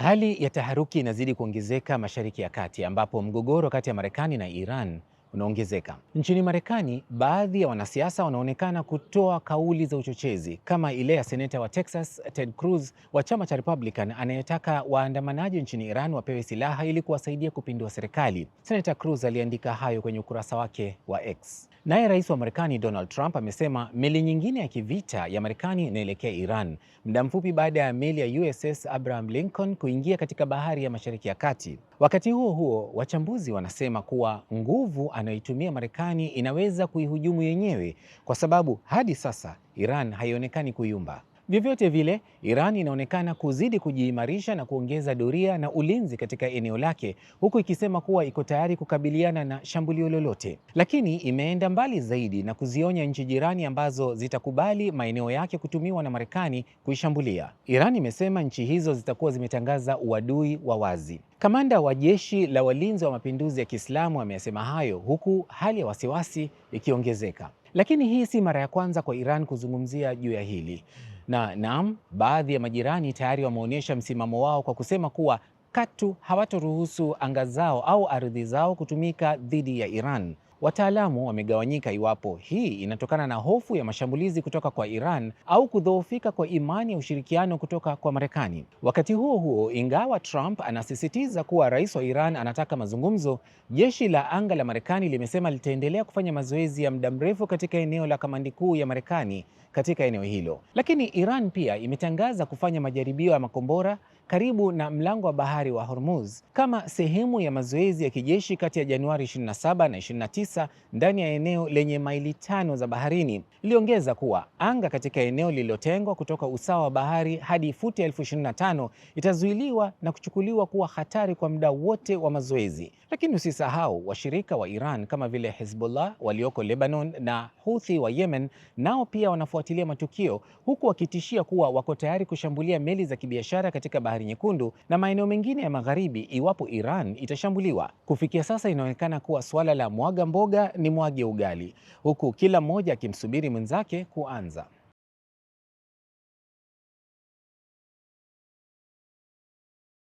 Hali ya taharuki inazidi kuongezeka Mashariki ya Kati ambapo mgogoro kati ya Marekani na Iran unaongezeka. Nchini Marekani, baadhi ya wanasiasa wanaonekana kutoa kauli za uchochezi kama ile ya seneta wa Texas Ted Cruz wa chama cha Republican anayetaka waandamanaji nchini Iran wapewe silaha ili kuwasaidia kupindua serikali. Seneta Cruz aliandika hayo kwenye ukurasa wake wa X. Naye rais wa Marekani Donald Trump amesema meli nyingine ya kivita ya Marekani inaelekea Iran muda mfupi baada ya meli ya USS Abraham Lincoln kuingia katika bahari ya Mashariki ya Kati. Wakati huo huo, wachambuzi wanasema kuwa nguvu anayoitumia Marekani inaweza kuihujumu yenyewe kwa sababu hadi sasa Iran haionekani kuyumba. Vyovyote vile, Iran inaonekana kuzidi kujiimarisha na kuongeza doria na ulinzi katika eneo lake, huku ikisema kuwa iko tayari kukabiliana na shambulio lolote. Lakini imeenda mbali zaidi na kuzionya nchi jirani ambazo zitakubali maeneo yake kutumiwa na Marekani kuishambulia. Iran imesema nchi hizo zitakuwa zimetangaza uadui wa wazi. Kamanda wa jeshi la walinzi wa mapinduzi ya Kiislamu amesema hayo huku hali ya wasiwasi ikiongezeka. Lakini hii si mara ya kwanza kwa Iran kuzungumzia juu ya hili. Naam, baadhi ya majirani tayari wameonyesha msimamo wao kwa kusema kuwa katu hawatoruhusu anga zao au ardhi zao kutumika dhidi ya Iran. Wataalamu wamegawanyika iwapo hii inatokana na hofu ya mashambulizi kutoka kwa Iran au kudhoofika kwa imani ya ushirikiano kutoka kwa Marekani. Wakati huo huo, ingawa Trump anasisitiza kuwa rais wa Iran anataka mazungumzo, jeshi la anga la Marekani limesema litaendelea kufanya mazoezi ya muda mrefu katika eneo la kamandi kuu ya Marekani katika eneo hilo. Lakini Iran pia imetangaza kufanya majaribio ya makombora karibu na mlango wa bahari wa Hormuz kama sehemu ya mazoezi ya kijeshi kati ya Januari 27 na 29 ndani ya eneo lenye maili 5 za baharini. Iliongeza kuwa anga katika eneo lililotengwa kutoka usawa wa bahari hadi futi 25,000 itazuiliwa na kuchukuliwa kuwa hatari kwa muda wote wa mazoezi. Lakini usisahau washirika wa Iran kama vile Hezbollah walioko Lebanon na Houthi wa Yemen nao pia wanafuatilia matukio, huku wakitishia kuwa wako tayari kushambulia meli za kibiashara katika Bahari Nyekundu na maeneo mengine ya magharibi iwapo Iran itashambuliwa. Kufikia sasa inaonekana kuwa suala la mwaga mboga ni mwage ugali, huku kila mmoja akimsubiri mwenzake kuanza.